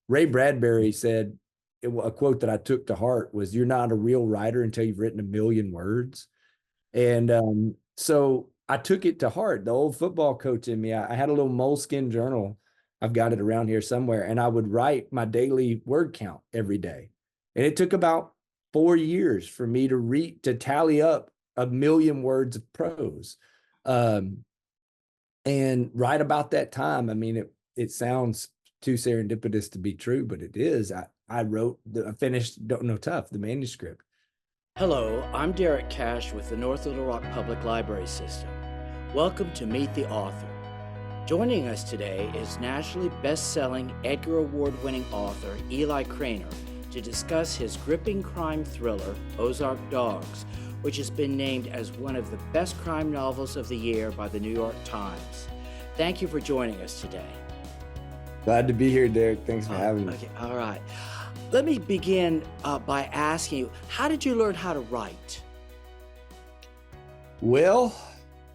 Ray Bradbury said, a quote that I took to heart was, "You're not a real writer until you've written 1,000,000 words." And so I took it to heart. The old football coach in me, I had a little moleskin journal. I've got it around here somewhere. And I would write my daily word count every day. And it took about 4 years for me to tally up 1,000,000 words of prose. Um, and right about that time, I mean, it sounds too serendipitous to be true, but it is. I finished Don't Know Tough, the manuscript. Hello, I'm Derek Cash with the North Little Rock Public Library System. Welcome to Meet the Author. Joining us today is nationally best-selling Edgar Award-winning author Eli Cranor to discuss his gripping crime thriller, Ozark Dogs, which has been named as one of the best crime novels of the year by the New York Times. Thank you for joining us today. Glad to be here, Derek. Thanks for having me. Okay, all right. Let me begin by asking you, how did you learn how to write? Well,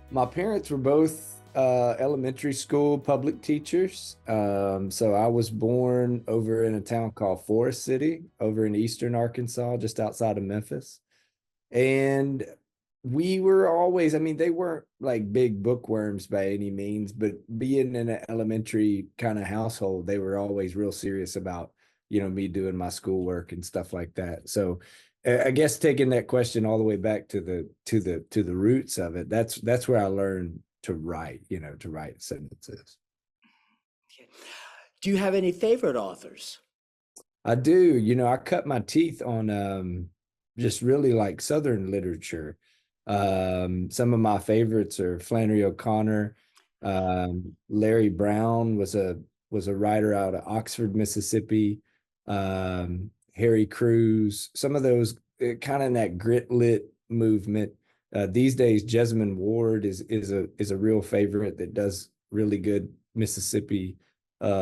my parents were both elementary school public teachers. So I was born over in a town called Forest City, over in eastern Arkansas, just outside of Memphis. And we were always, I mean, they weren't like big bookworms by any means, but being in an elementary kind of household, they were always real serious about, me doing my schoolwork and stuff like that. So I guess taking that question all the way back to the roots of it, that's where I learned to write, to write sentences. Okay. Do you have any favorite authors? I do. I cut my teeth on just really like Southern literature. Some of my favorites are Flannery O'Connor. Larry Brown was a writer out of Oxford, Mississippi. Harry Crews, some of those kind of in that grit lit movement. These days, Jesmyn Ward is a real favorite that does really good Mississippi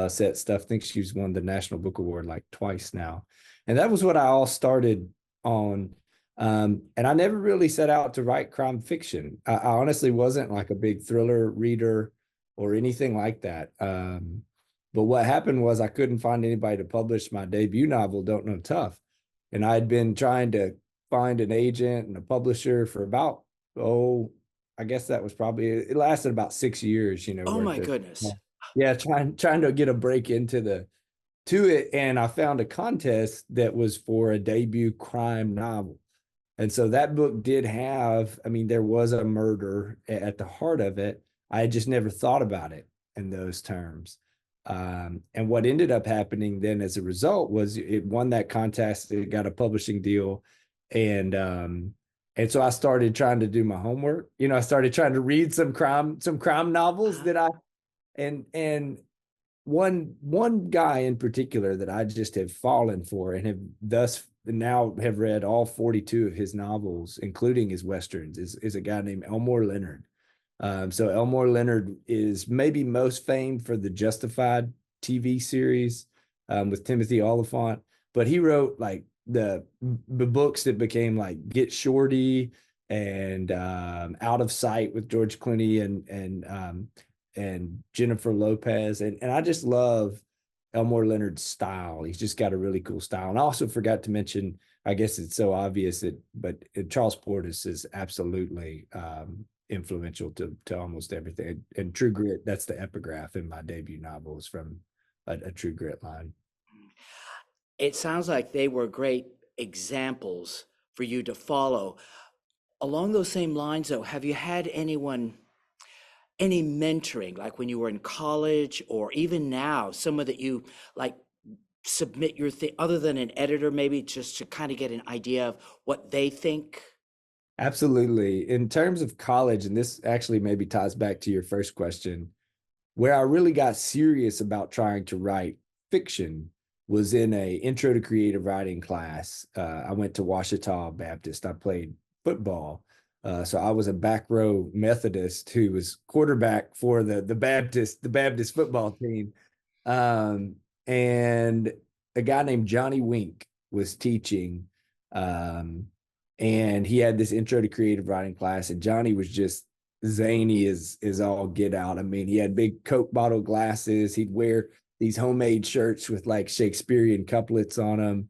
set stuff. I think she's won the National Book Award like twice now. And that was what I all started on. And I never really set out to write crime fiction. I honestly wasn't like a big thriller reader or anything like that. But what happened was I couldn't find anybody to publish my debut novel, Don't Know Tough. And I had been trying to find an agent and a publisher for about, I guess that was it lasted about 6 years, Oh my goodness. Yeah, trying to get a break to it. And I found a contest that was for a debut crime novel. And so that book did have, I mean, there was a murder at the heart of it. I had just never thought about it in those terms. And what ended up happening then as a result was it won that contest. It got a publishing deal. And so I started trying to do my homework. I started trying to read some crime novels that and one guy in particular that I just have fallen for and have thus now have read all 42 of his novels, including his Westerns, is a guy named Elmore Leonard. So Elmore Leonard is maybe most famed for the Justified TV series with Timothy Oliphant, but he wrote like the books that became like Get Shorty and Out of Sight with George Clooney and Jennifer Lopez. And I just love Elmore Leonard's style. He's just got a really cool style. And I also forgot to mention, I guess it's so obvious but Charles Portis is absolutely influential to almost everything. And True Grit, that's the epigraph in my debut novel, is from a True Grit line. It sounds like they were great examples for you to follow. Along those same lines, though, have you had any mentoring, like when you were in college or even now, someone that you like submit your thing, other than an editor, maybe just to kind of get an idea of what they think? Absolutely. In terms of college, and this actually maybe ties back to your first question, where I really got serious about trying to write fiction was in a intro to creative writing class. I went to Ouachita Baptist. I played football. So I was a back row Methodist who was quarterback for the Baptist football team. And a guy named Johnny Wink was teaching. And he had this intro to creative writing class, and Johnny was just zany as all get out. I mean, he had big Coke bottle glasses. He'd wear these homemade shirts with like Shakespearean couplets on them.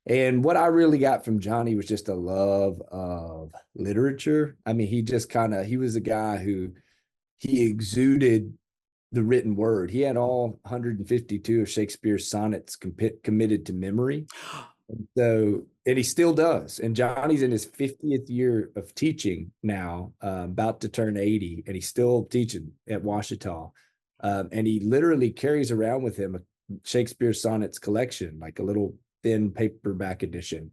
And what I really got from Johnny was just a love of literature. I mean, he was a guy who he exuded the written word. He had all 152 of Shakespeare's sonnets committed to memory. So, and he still does. And Johnny's in his 50th year of teaching now, about to turn 80, and he's still teaching at Ouachita. And he literally carries around with him a Shakespeare sonnets collection, like a little thin paperback edition.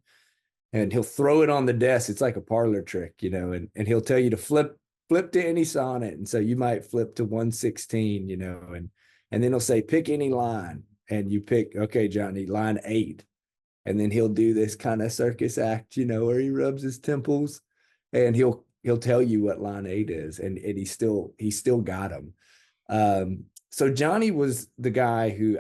And he'll throw it on the desk. It's like a parlor trick, and he'll tell you to flip to any sonnet. And so you might flip to 116, and then he'll say, pick any line. And you pick, okay, Johnny, line 8. And then he'll do this kind of circus act, where he rubs his temples, and he'll tell you what line 8 is, and he's still got him. So Johnny was the guy who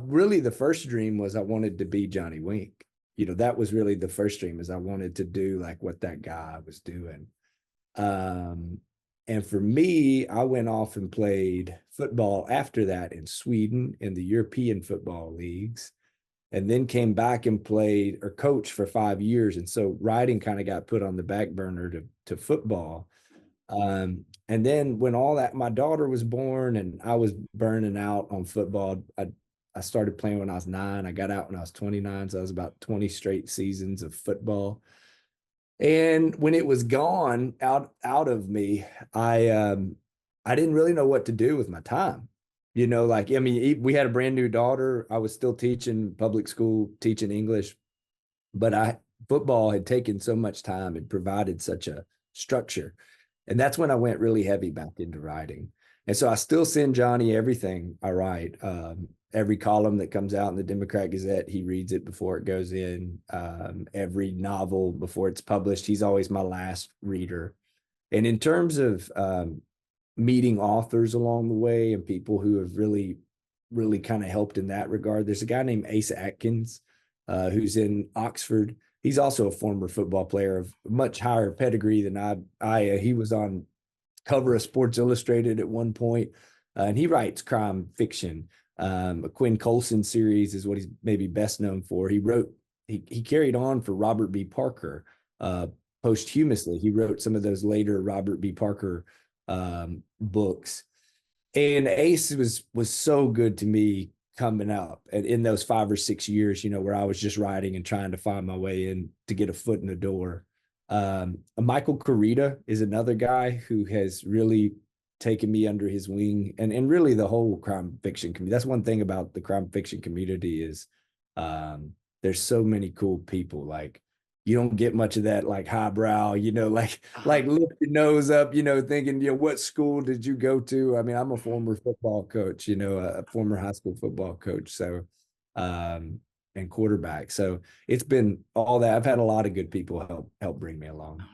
really the first dream was I wanted to be Johnny Wink. That was really the first dream, is I wanted to do like what that guy was doing. And for me, I went off and played football after that in Sweden in the European football leagues, and then came back and played or coached for 5 years. And so writing kind of got put on the back burner to football. And then when my daughter was born and I was burning out on football, I started playing when I was 9. I got out when I was 29. So I was about 20 straight seasons of football. And when it was gone out of me, I didn't really know what to do with my time. We had a brand new daughter. I was still teaching public school, teaching English, but football had taken so much time and provided such a structure. And that's when I went really heavy back into writing. And so I still send Johnny everything I write. Every column that comes out in the Democrat Gazette, he reads it before it goes in. Every novel before it's published, he's always my last reader. And in terms of meeting authors along the way and people who have really, really kind of helped in that regard, there's a guy named Ace Atkins, who's in Oxford. He's also a former football player of much higher pedigree than he was on cover of Sports Illustrated at one point, and he writes crime fiction. A Quinn Colson series is what he's maybe best known for. He carried on for Robert B. Parker posthumously. He wrote some of those later Robert B. Parker books. And Ace was so good to me coming up and in those 5 or 6 years, where I was just writing and trying to find my way in to get a foot in the door. Michael Carita is another guy who has really taken me under his wing, and really the whole crime fiction community. That's one thing about the crime fiction community is there's so many cool people. Like, you don't get much of that like highbrow, like lift your nose up, thinking, what school did you go to? I mean, I'm a former football coach, a former high school football coach. So, and quarterback. So it's been all that. I've had a lot of good people help bring me along. Okay.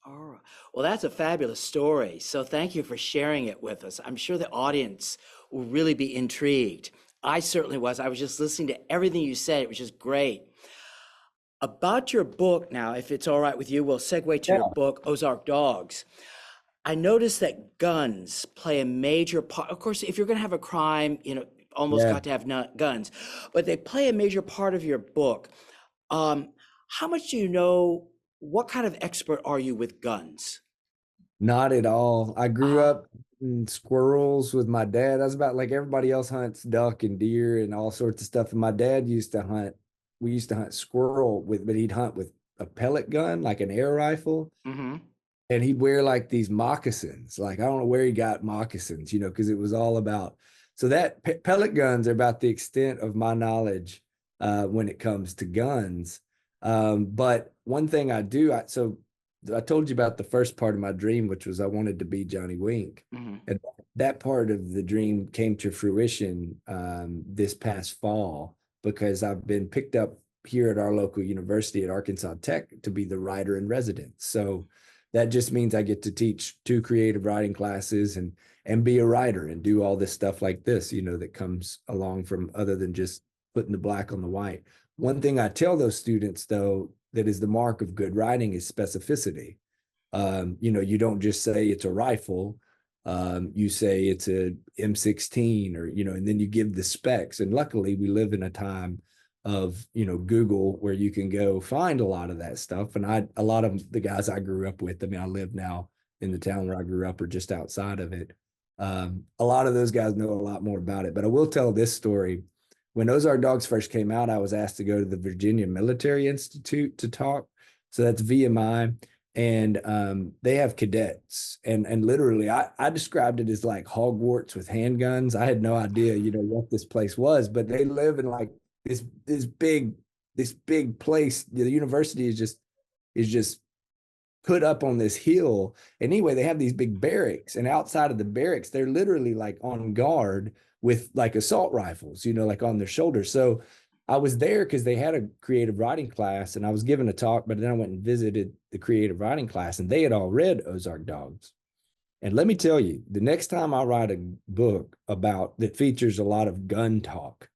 All right. Well, that's a fabulous story. So thank you for sharing it with us. I'm sure the audience will really be intrigued. I certainly was. I was just listening to everything you said. It was just great. About your book now, if it's all right with you, we'll segue to your book, Ozark Dogs. I noticed that guns play a major part. Of course, if you're going to have a crime, almost got to have guns, but they play a major part of your book. How much do you know? What kind of expert are you with guns? Not at all. I grew up in squirrels with my dad. I was about like everybody else hunts duck and deer and all sorts of stuff. And my dad used to hunt. We used to hunt squirrel but he'd hunt with a pellet gun, like an air rifle. Mm-hmm. And he'd wear like these moccasins. Like, I don't know where he got moccasins, because it was all about. So that pellet guns are about the extent of my knowledge when it comes to guns. But one thing I do, so I told you about the first part of my dream, which was I wanted to be Johnny Wink. Mm-hmm. And that part of the dream came to fruition this past fall, because I've been picked up here at our local university at Arkansas Tech to be the writer in residence. So that just means I get to teach 2 creative writing classes and be a writer and do all this stuff like this, that comes along from other than just putting the black on the white. One thing I tell those students, though, that is the mark of good writing is specificity. You don't just say it's a rifle. You say it's a M16 or, and then you give the specs. And luckily we live in a time of, Google where you can go find a lot of that stuff. And a lot of the guys I grew up with, I mean, I live now in the town where I grew up or just outside of it. A lot of those guys know a lot more about it, but I will tell this story. When Ozark Dogs first came out, I was asked to go to the Virginia Military Institute to talk. So that's VMI, and they have cadets, and literally, I described it as like Hogwarts with handguns. I had no idea, what this place was, but they live in like this big place. The university is just put up on this hill. And anyway, they have these big barracks, and outside of the barracks, they're literally like on guard with like assault rifles, like on their shoulders. So I was there because they had a creative writing class, and I was given a talk, but then I went and visited the creative writing class, and they had all read Ozark Dogs. And let me tell you, the next time I write a book about that features a lot of gun talk,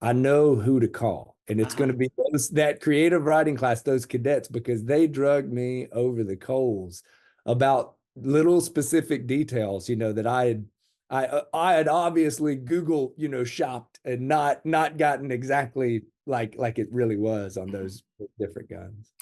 I know who to call. And it's going to be that creative writing class, those cadets, because they drug me over the coals about little specific details, that I had obviously Google, shopped and not gotten exactly like it really was on those different guns.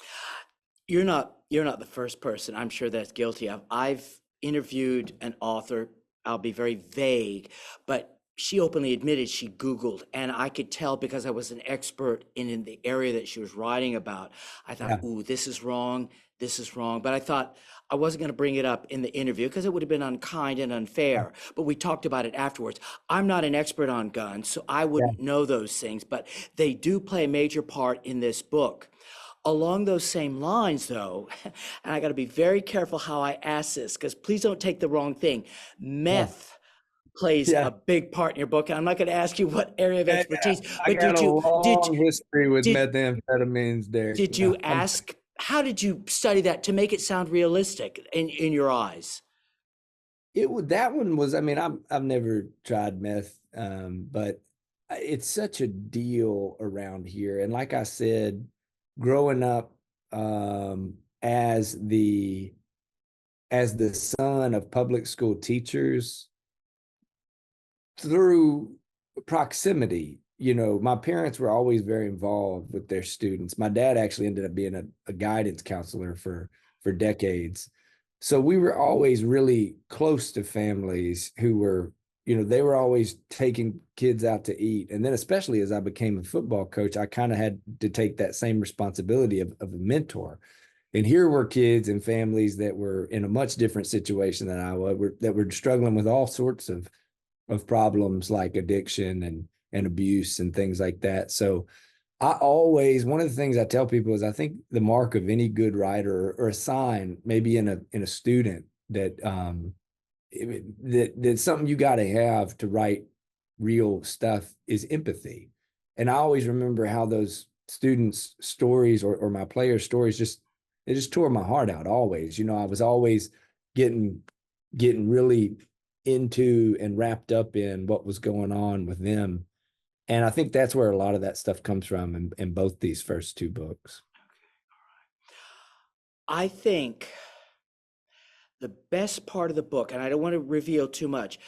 You're not the first person I'm sure that's guilty of. I've interviewed an author. I'll be very vague, but she openly admitted she Googled, and I could tell because I was an expert in the area that she was writing about. I thought, Yeah. ooh, this is wrong, this is wrong. But I thought I wasn't going to bring it up in the interview because it would have been unkind and unfair. But we talked about it afterwards. I'm not an expert on guns, so I Yeah. wouldn't know those things, but they do play a major part in this book. Along those same lines, though, and I got to be very careful how I ask this because please don't take the wrong thing. Yeah. Meth plays Yeah. a big part in your book. And I'm not going to ask you what area of Yeah. expertise, I but got a did long history with did methamphetamines, Derek. did No, you ask? How did you study that to make it sound realistic in your eyes? that one was, I mean, I've never tried meth, but it's such a deal around here. And like I said, growing up as the son of public school teachers, through proximity, my parents were always very involved with their students. My dad actually ended up being a guidance counselor for decades. So we were always really close to families who were, they were always taking kids out to eat. And then especially as I became a football coach, I kind of had to take that same responsibility of a mentor. And here were kids and families that were in a much different situation than I was, that were struggling with all sorts of problems like addiction and abuse and things like that. So I always, one of the things I tell people is I think the mark of any good writer, or a sign maybe in a student, that that's something you got to have to write real stuff, is empathy. And I always remember how those students' stories, or my players' stories, it just tore my heart out always. I was always getting really into and wrapped up in what was going on with them. And I think that's where a lot of that stuff comes from in both these first two books. I think the best part of the book, and I don't want to reveal too much,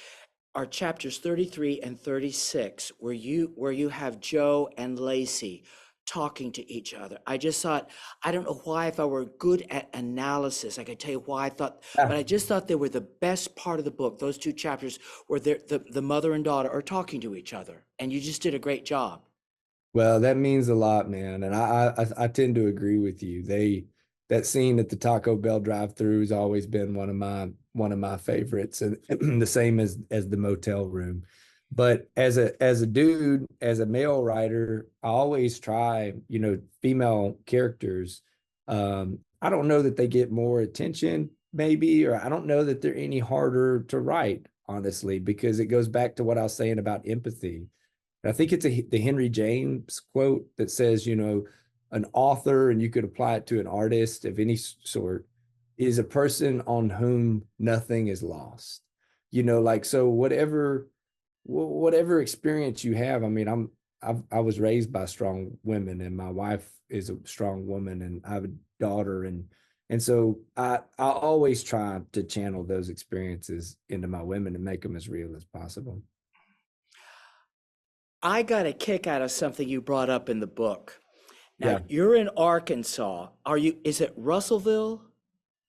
are chapters 33 and 36, where you have Joe and Lacey talking to each other. I just thought, I don't know why, if I were good at analysis, I could tell you why I thought, Yeah. but I just thought they were the best part of the book. Those two chapters where the mother and daughter are talking to each other, and you just did a great job. Well, that means a lot, man. And I tend to agree with you. That scene at the Taco Bell drive-through has always been one of my favorites, and the same as the motel room. But as a dude, as a male writer, I always try, female characters. I don't know that they get more attention, maybe, or I don't know that they're any harder to write, honestly, because it goes back to what I was saying about empathy. I think it's the Henry James quote that says, an author, and you could apply it to an artist of any sort, is a person on whom nothing is lost. Like, so whatever experience you have. I mean, I was raised by strong women, and my wife is a strong woman, and I have a daughter, And so I always try to channel those experiences into my women and make them as real as possible. I got a kick out of something you brought up in the book. Now, Yeah. you're in Arkansas. Is it Russellville?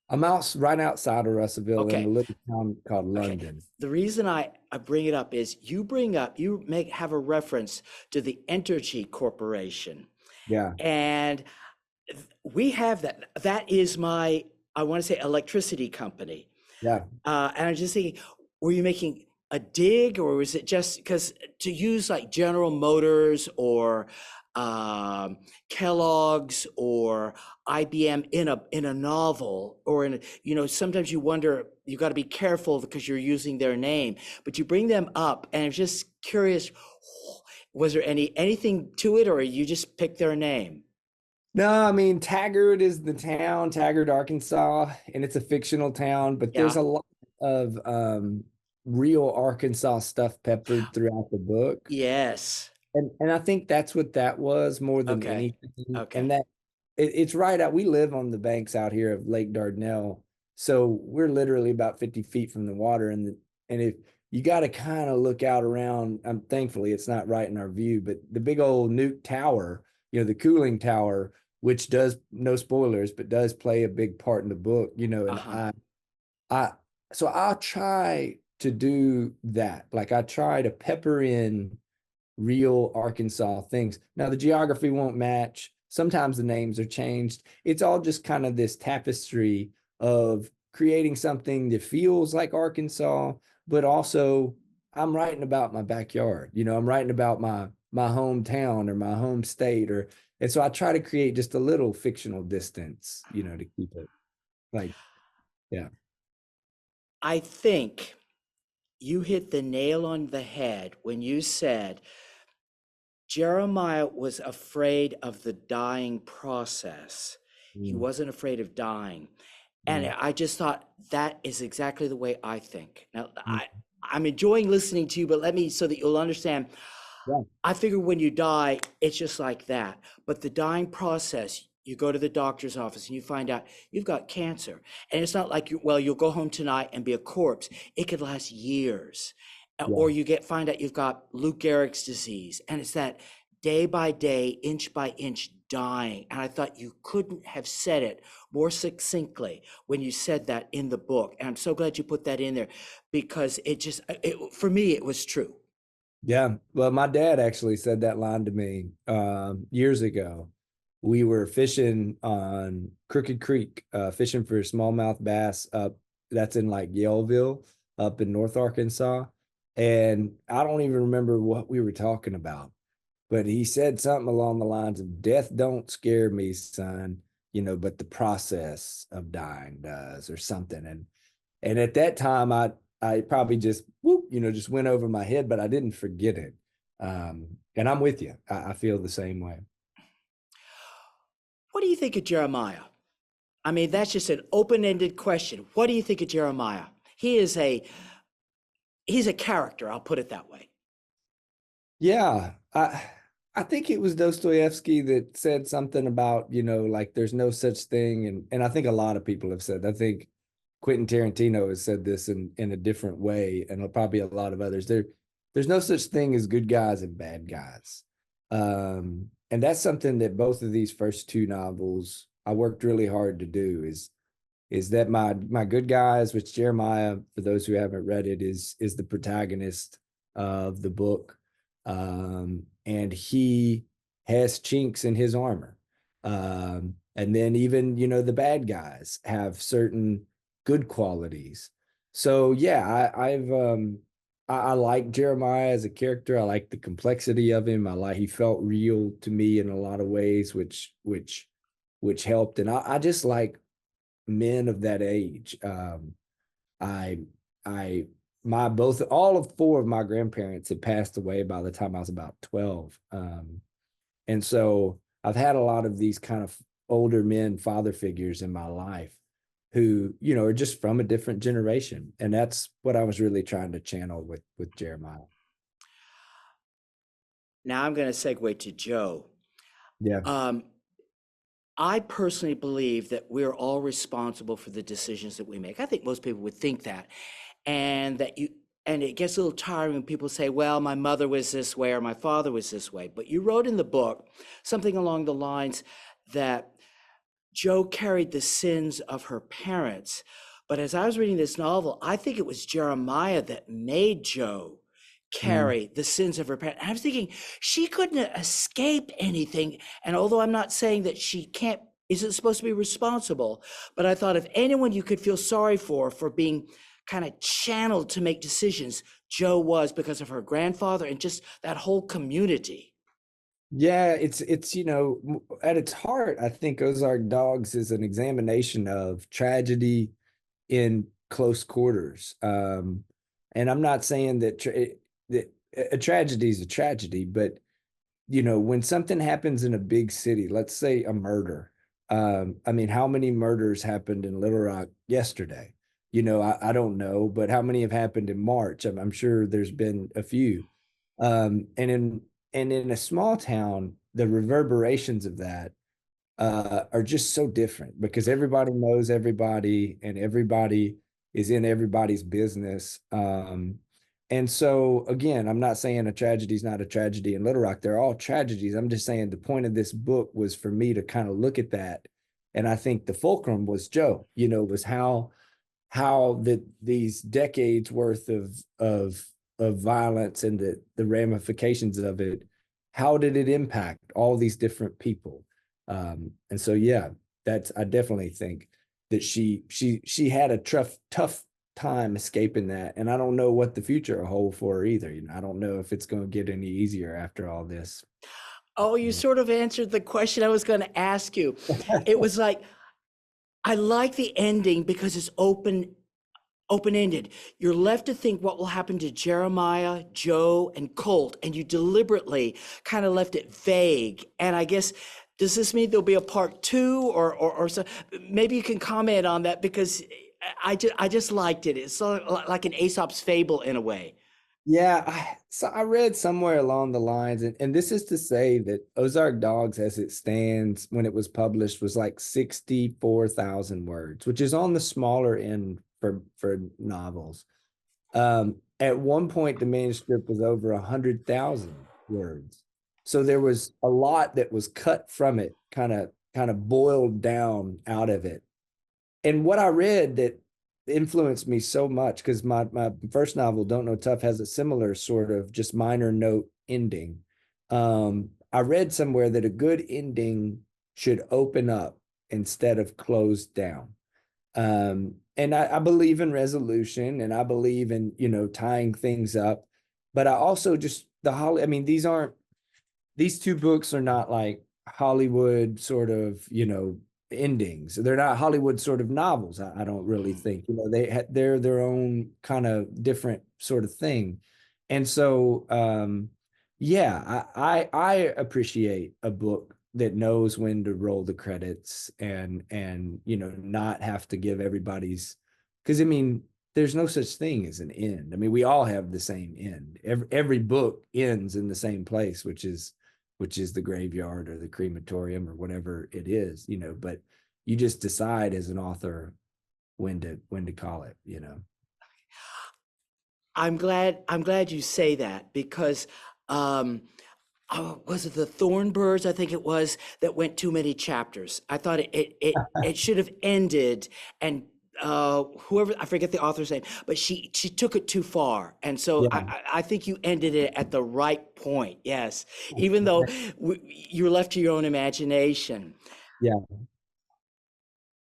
I'm out right outside of Russellville in a Okay. little town called Okay. London. The reason I bring it up is have a reference to the Entergy Corporation. Yeah. And we have that. That is I want to say electricity company. Yeah. And I'm just thinking, were you making a dig, or was it just because to use like General Motors or um, Kellogg's or IBM in a novel or sometimes you wonder, you got to be careful because you're using their name, but you bring them up, and I'm just curious, was there anything to it, or you just picked their name? No, I mean, Taggart is the town, Taggart, Arkansas, and it's a fictional town, but there's Yeah. a lot of real Arkansas stuff peppered throughout the book. Yes. And I think that's what that was more than Okay. anything. And Okay. that it's right out. We live on the banks out here of Lake Dardanelle. So we're literally about 50 feet from the water. And if you got to kind of look out around, thankfully it's not right in our view, but the big old nuke tower, the cooling tower, which does, no spoilers, but does play a big part in the book, and Uh-huh. I so I'll try to do that. Like I try to pepper in real Arkansas things. Now, the geography won't match. Sometimes the names are changed. It's all just kind of this tapestry of creating something that feels like Arkansas, but also I'm writing about my backyard. I'm writing about my hometown or my home state and so I try to create just a little fictional distance, to keep it like, yeah. I think you hit the nail on the head when you said Jeremiah was afraid of the dying process. He Mm, wasn't afraid of dying. And mm, I just thought that is exactly the way I think. Now, mm. I'm enjoying listening to you, but let me, so that you'll understand, Yeah, I figure when you die, it's just like that. But the dying process, you go to the doctor's office and you find out you've got cancer. And it's not like you'll go home tonight and be a corpse. It could last years. yeah. Or find out you've got Lou Gehrig's disease. And it's that day by day, inch by inch dying. And I thought you couldn't have said it more succinctly when you said that in the book. And I'm so glad you put that in there, because for me, it was true. Yeah. Well, my dad actually said that line to me years ago. We were fishing on Crooked Creek, fishing for smallmouth bass up that's in like Yaleville up in North Arkansas. And I don't even remember what we were talking about, but he said something along the lines of death don't scare me, son, but the process of dying does or something. And at that time, I probably just whoop, just went over my head, but I didn't forget it. And I'm with you. I feel the same way. What do you think of Jeremiah? I mean, that's just an open-ended question. What do you think of Jeremiah? He is he's a character, I'll put it that way. Yeah, I think it was Dostoevsky that said something about, like there's no such thing, and I think a lot of people have said. I think Quentin Tarantino has said this in a different way, and probably a lot of others. There's no such thing as good guys and bad guys, and that's something that both of these first two novels I worked really hard to do. Is that my good guys, which Jeremiah, for those who haven't read it, is the protagonist of the book, and he has chinks in his armor, and then even the bad guys have certain good qualities. So yeah, I like Jeremiah as a character. I like the complexity of him. I like he felt real to me in a lot of ways, which helped. And I just like men of that age. I, I, my both all of four of my grandparents had passed away by the time I was about 12. And so I've had a lot of these kind of older men, father figures in my life who, are just from a different generation. And that's what I was really trying to channel with Jeremiah. Now I'm going to segue to Joe. Yeah. Um, I personally believe that we're all responsible for the decisions that we make. I think most people would think that. And that you and it gets a little tiring when people say, well, my mother was this way or my father was this way. But you wrote in the book something along the lines that Jo carried the sins of her parents. But as I was reading this novel, I think it was Jeremiah that made Jo Mm. carry the sins of her parents. And I was thinking she couldn't escape anything. And although I'm not saying that she can't, isn't supposed to be responsible, but I thought if anyone you could feel sorry for being kind of channeled to make decisions, Jo was, because of her grandfather and just that whole community. Yeah, it's at its heart, I think Ozark Dogs is an examination of tragedy in close quarters. And I'm not saying that a tragedy is a tragedy, but when something happens in a big city, let's say a murder. I mean, how many murders happened in Little Rock yesterday? I don't know, but how many have happened in March? I'm sure there's been a few. Um, and in and in a small town, the reverberations of that are just so different because everybody knows everybody and everybody is in everybody's business. And so, again, I'm not saying a tragedy is not a tragedy in Little Rock. They're all tragedies. I'm just saying the point of this book was for me to kind of look at that. And I think the fulcrum was Jo, was how these decades worth of violence and the ramifications of it, how did it impact all these different people? And so yeah, I definitely think that she had a tough time escaping that, and I don't know what the future will hold for her either. I don't know if it's going to get any easier after all this. Oh, you sort of answered the question I was going to ask you. It was like, I like the ending because it's open-ended. You're left to think what will happen to Jeremiah, Jo, and Colt, and you deliberately kind of left it vague. And I guess, does this mean there'll be a part two, or so? Maybe you can comment on that because I just liked it. It's sort of like an Aesop's fable in a way. Yeah, so I read somewhere along the lines, and this is to say that Ozark Dogs, as it stands when it was published, was like 64,000 words, which is on the smaller end for novels. At one point, the manuscript was over 100,000 words, so there was a lot that was cut from it, kind of boiled down out of it. And what I read that influenced me so much, because my first novel, Don't Know Tough, has a similar sort of just minor note ending. I read somewhere that a good ending should open up instead of close down. And I believe in resolution, and I believe in tying things up, but I also just I mean, these two books are not like Hollywood sort of, endings. They're not Hollywood sort of novels. I don't really Mm. think, they're their own kind of different sort of thing. And so, yeah, I appreciate a book that knows when to roll the credits and not have to give everybody's, because I mean, there's no such thing as an end. I mean, we all have the same end. Every book ends in the same place, which is the graveyard or the crematorium or whatever it is, but you just decide as an author when to call it. I'm glad you say that because um was it the Thornbirds? I think it was that went too many chapters. I thought it should have ended, and whoever, I forget the author's name, but she took it too far, and so I Yeah. I think you ended it at the right point. Yes, even though you were left to your own imagination. Yeah.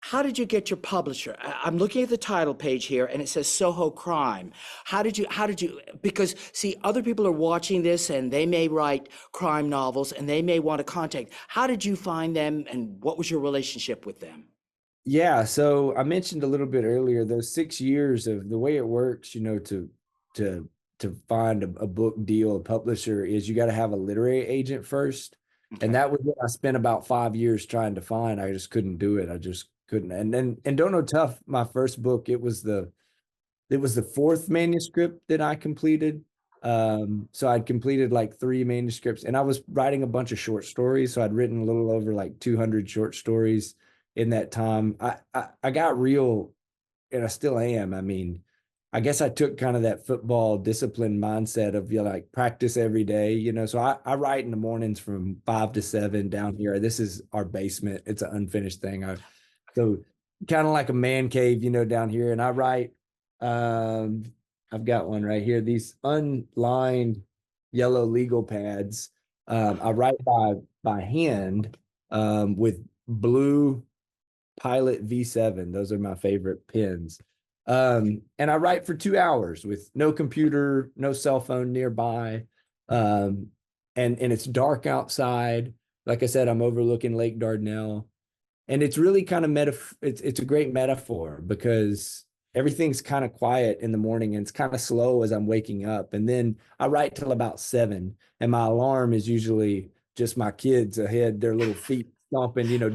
How did you get your publisher? I'm looking at the title page here and it says Soho Crime. How did you, because see, other people are watching this and they may write crime novels and they may want to contact. How did you find them and what was your relationship with them? Yeah, so I mentioned a little bit earlier those 6 years of the way it works, to to find a book deal, a publisher, is you got to have a literary agent first. And Okay. that was what I spent about 5 years trying to find. I just couldn't do it. I just couldn't. And Don't Know Tough, my first book, it was the fourth manuscript that I completed. So I'd completed like 3 manuscripts, and I was writing a bunch of short stories. So I'd written a little over like 200 short stories in that time. I got real, and I still am. I mean, I guess I took kind of that football discipline mindset of, you know, like practice every day, you know. So I write in the mornings from 5 to 7 down here. This is our basement. It's an unfinished thing. So kind of like a man cave, you know, down here. And I write, um, I've got one right here, these unlined yellow legal pads. I write by hand with blue Pilot V7. Those are my favorite pens. And I write for 2 hours with no computer, no cell phone nearby. Um, and it's dark outside. Like I said, I'm overlooking Lake Dardanelle. And it's really kind of it's a great metaphor because everything's kind of quiet in the morning and it's kind of slow as I'm waking up. And then I write till about 7, and my alarm is usually just my kids ahead, their little feet stomping, you know,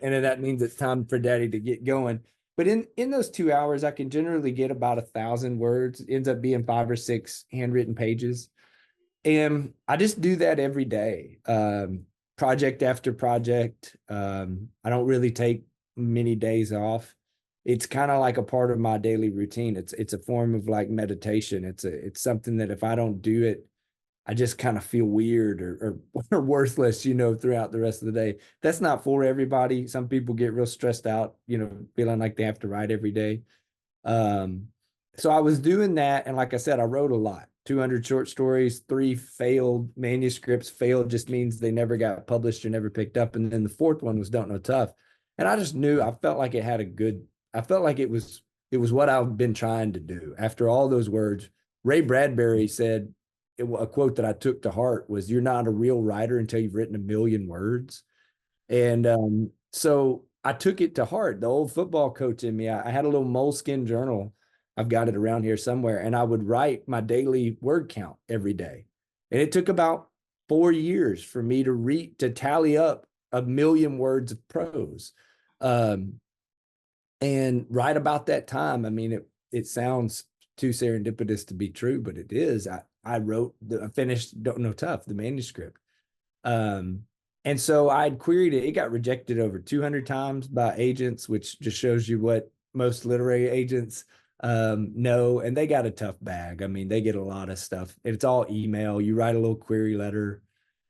and then that means it's time for daddy to get going. But in those 2 hours, I can generally get about 1,000 words. It ends up being 5 or 6 handwritten pages. And I just do that every day, project after project. I don't really take many days off. It's kind of like a part of my daily routine. It's a form of like meditation. It's something that if I don't do it, I just kind of feel weird or worthless, you know, throughout the rest of the day. That's not for everybody. Some people get real stressed out, you know, feeling like they have to write every day. Um, so I was doing that, and like I said, I wrote a lot. 200 short stories, 3 failed manuscripts. Failed just means they never got published or never picked up. And then the fourth one was Don't Know Tough. And I just knew, I felt like it had a good, I felt like it was what I've been trying to do. After all those words, Ray Bradbury said, a quote that I took to heart was, "You're not a real writer until you've written 1,000,000 words." And so I took it to heart. The old football coach in me, I had a little moleskin journal. I've got it around here somewhere. And I would write my daily word count every day. And it took about 4 years for me to tally up 1,000,000 words of prose. Um, and right about that time, I mean, it sounds too serendipitous to be true, but it is. I finished Don't Know Tough, the manuscript. Um, and so I'd queried it. It got rejected over 200 times by agents, which just shows you what most literary agents know. And they got a tough bag. I mean, they get a lot of stuff. It's all email. You write a little query letter,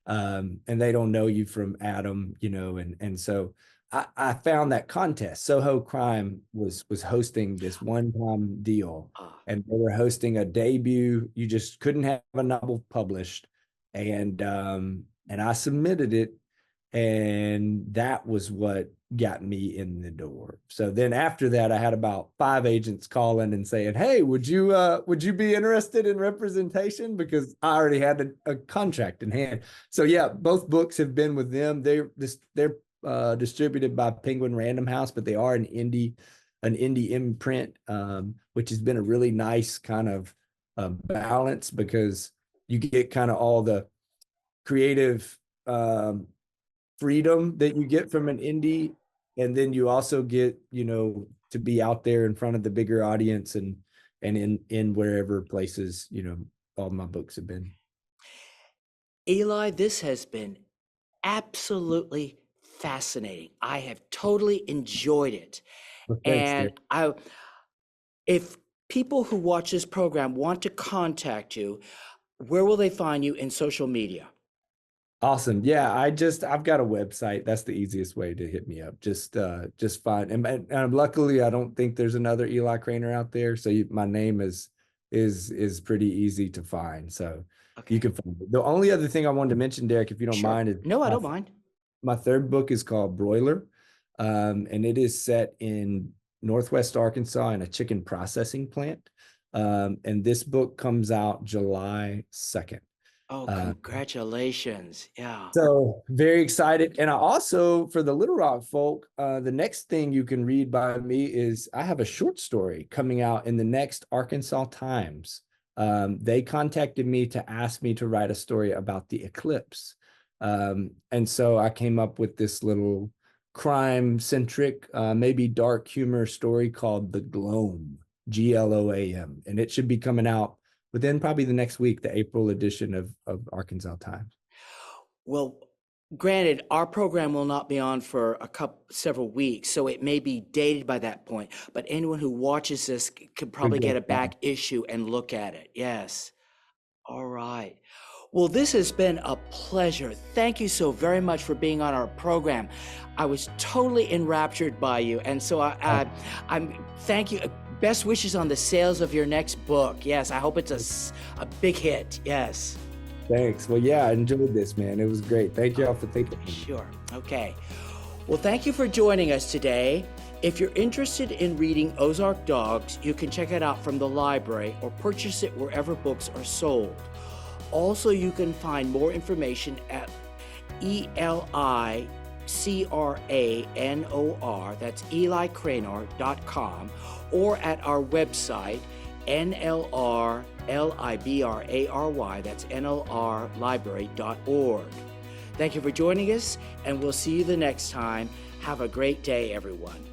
and they don't know you from Adam, you know. And so I found that contest. Soho Crime was hosting this one-time deal, and they were hosting a debut. You just couldn't have a novel published, and I submitted it, and that was what got me in the door. So then after that, I had about 5 agents calling and saying, "Hey, would you be interested in representation?" Because I already had a contract in hand. So yeah, both books have been with them. They're distributed by Penguin Random House, but they are an indie imprint, which has been a really nice kind of balance because you get kind of all the creative freedom that you get from an indie, and then you also get, you know, to be out there in front of the bigger audience and in wherever places, you know, all my books have been. Eli, this has been absolutely fascinating. I have totally enjoyed it. Well, thanks, And Derek. if people who watch this program want to contact you, where will they find you in social media? Awesome. Yeah, I've got a website. That's the easiest way to hit me up. Just fine. And luckily I don't think there's another Eli Cranor out there. So my name is pretty easy to find. So you Okay. can find it. The only other thing I wanted to mention, Derek, if you don't Sure. mind, is No, I don't mind. my third book is called Broiler. And it is set in Northwest Arkansas in a chicken processing plant. And this book comes out July 2nd. Oh, Uh, congratulations. Yeah. so very excited. And I also, for the Little Rock folk, the next thing you can read by me is I have a short story coming out in the next Arkansas Times. They contacted me to ask me to write a story about the eclipse. And so I came up with this little crime-centric, maybe dark humor story called The Gloam, Gloam. And it should be coming out within probably the next week, the April edition of Arkansas Times. Well, granted, our program will not be on for several weeks, so it may be dated by that point. But anyone who watches this could probably get a back issue and look at it. Yes. All right. Well, this has been a pleasure. Thank you so very much for being on our program. I was totally enraptured by you, and so I'm thank you. Best wishes on the sales of your next book. Yes, I hope it's a big hit. Yes. Thanks. Well, yeah, I enjoyed this, man. It was great. Thank you all for thinking. Sure. Okay. Well, thank you for joining us today. If you're interested in reading Ozark Dogs, you can check it out from the library or purchase it wherever books are sold. Also, you can find more information at ELICRANOR, that's EliCranor.com, or at our website, NLRLIBRARY, that's NLRlibrary.org. Thank you for joining us, and we'll see you the next time. Have a great day, everyone.